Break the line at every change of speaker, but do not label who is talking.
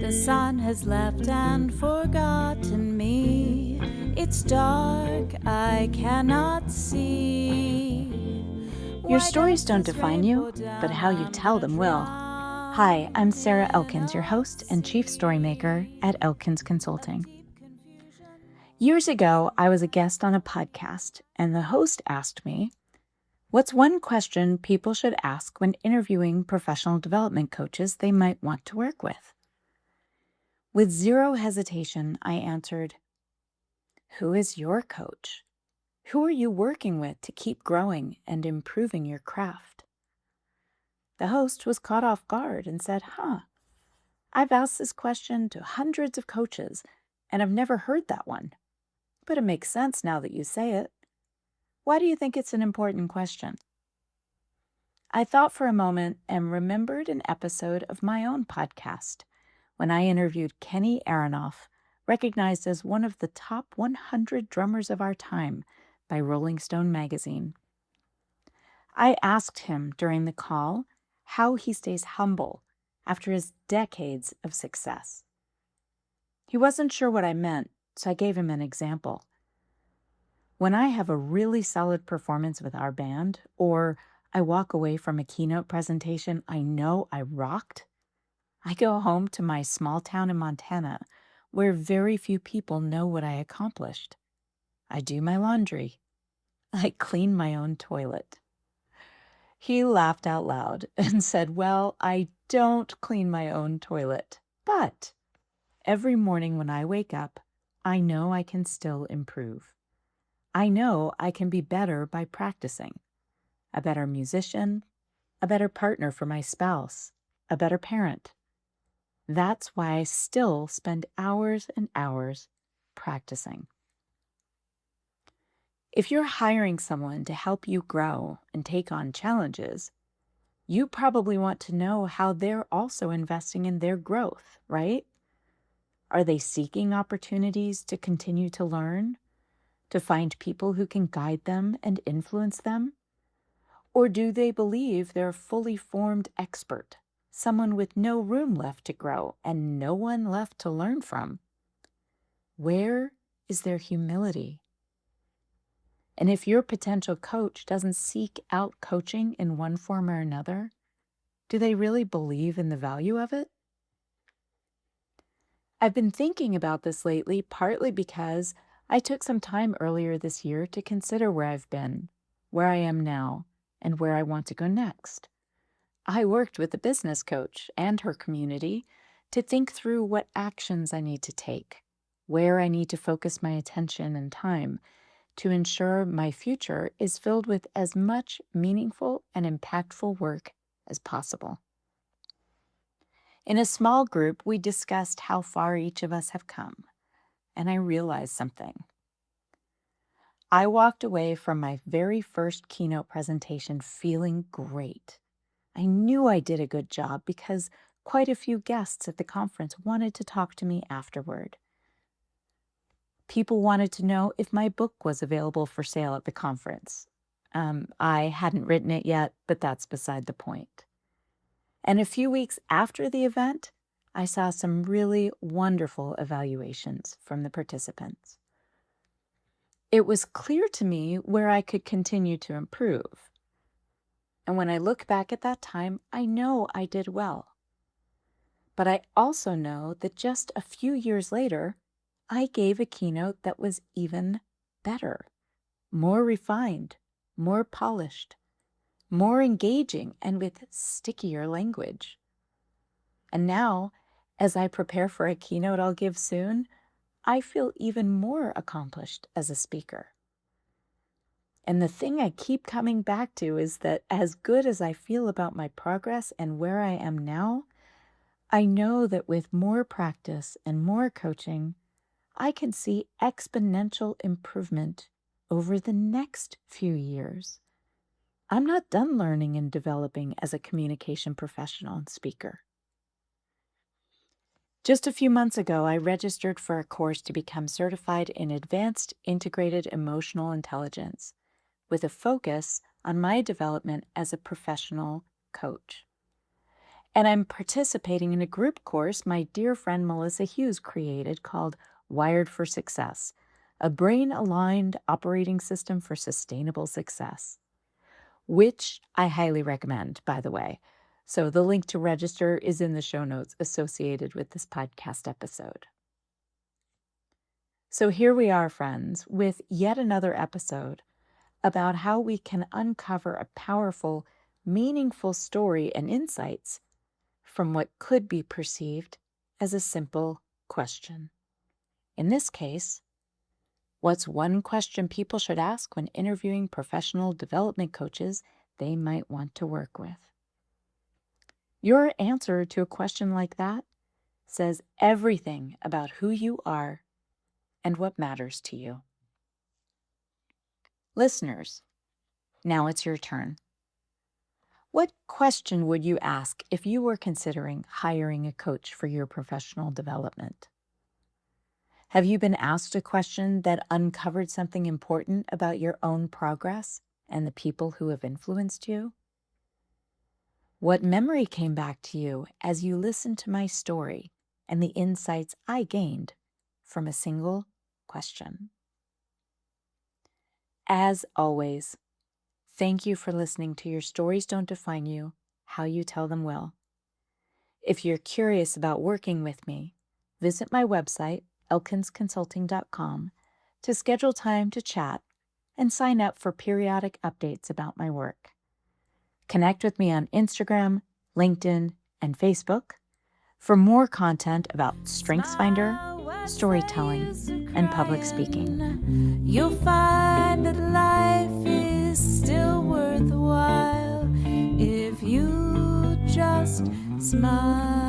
The sun has left and forgotten me. It's dark, I cannot see.
Your stories don't define you, but how you tell them will. Hi, I'm Sarah Elkins, your host and chief storymaker at Elkins Consulting. Years ago, I was a guest on a podcast, and the host asked me, "What's one question people should ask when interviewing professional development coaches they might want to work with?" With zero hesitation, I answered, "Who is your coach? Who are you working with to keep growing and improving your craft?" The host was caught off guard and said, I've asked this question to hundreds of coaches, and I've never heard that one. But it makes sense now that you say it. Why do you think it's an important question?" I thought for a moment and remembered an episode of my own podcast when I interviewed Kenny Aronoff, recognized as one of the top 100 drummers of our time by Rolling Stone magazine. I asked him during the call how he stays humble after his decades of success. He wasn't sure what I meant, so I gave him an example. When I have a really solid performance with our band, or I walk away from a keynote presentation I know I rocked, I go home to my small town in Montana, where very few people know what I accomplished. I do my laundry. I clean my own toilet. He laughed out loud and said, "Well, I don't clean my own toilet, but every morning when I wake up, I know I can still improve. I know I can be better by practicing. A better musician, a better partner for my spouse, a better parent. That's why I still spend hours and hours practicing." If you're hiring someone to help you grow and take on challenges, you probably want to know how they're also investing in their growth, right? Are they seeking opportunities to continue to learn, to find people who can guide them and influence them? Or do they believe they're a fully formed expert, someone with no room left to grow and no one left to learn from? Where is their humility? And if your potential coach doesn't seek out coaching in one form or another, do they really believe in the value of it? I've been thinking about this lately, partly because I took some time earlier this year to consider where I've been, where I am now, and where I want to go next. I worked with a business coach and her community to think through what actions I need to take, where I need to focus my attention and time to ensure my future is filled with as much meaningful and impactful work as possible. In a small group, we discussed how far each of us have come, and I realized something. I walked away from my very first keynote presentation feeling great. I knew I did a good job because quite a few guests at the conference wanted to talk to me afterward. People wanted to know if my book was available for sale at the conference. I hadn't written it yet, but that's beside the point. And a few weeks after the event, I saw some really wonderful evaluations from the participants. It was clear to me where I could continue to improve. And when I look back at that time, I know I did well. But I also know that just a few years later, I gave a keynote that was even better, more refined, more polished, more engaging, and with stickier language. And now, as I prepare for a keynote I'll give soon, I feel even more accomplished as a speaker. And the thing I keep coming back to is that as good as I feel about my progress and where I am now, I know that with more practice and more coaching, I can see exponential improvement over the next few years. I'm not done learning and developing as a communication professional and speaker. Just a few months ago, I registered for a course to become certified in Advanced Integrated Emotional Intelligence, with a focus on my development as a professional coach. And I'm participating in a group course my dear friend Melissa Hughes created called Wired for Success, a brain-aligned operating system for sustainable success, which I highly recommend, by the way. So the link to register is in the show notes associated with this podcast episode. So here we are, friends, with yet another episode about how we can uncover a powerful, meaningful story and insights from what could be perceived as a simple question. In this case, what's one question people should ask when interviewing professional development coaches they might want to work with? Your answer to a question like that says everything about who you are and what matters to you. Listeners, now it's your turn. What question would you ask if you were considering hiring a coach for your professional development? Have you been asked a question that uncovered something important about your own progress and the people who have influenced you? What memory came back to you as you listened to my story and the insights I gained from a single question? As always, thank you for listening to Your Stories Don't Define You, How You Tell Them Will. If you're curious about working with me, visit my website, elkinsconsulting.com, to schedule time to chat and sign up for periodic updates about my work. Connect with me on Instagram, LinkedIn, and Facebook for more content about StrengthsFinder, storytelling, and public speaking.
You'll find that life is still worthwhile if you just smile.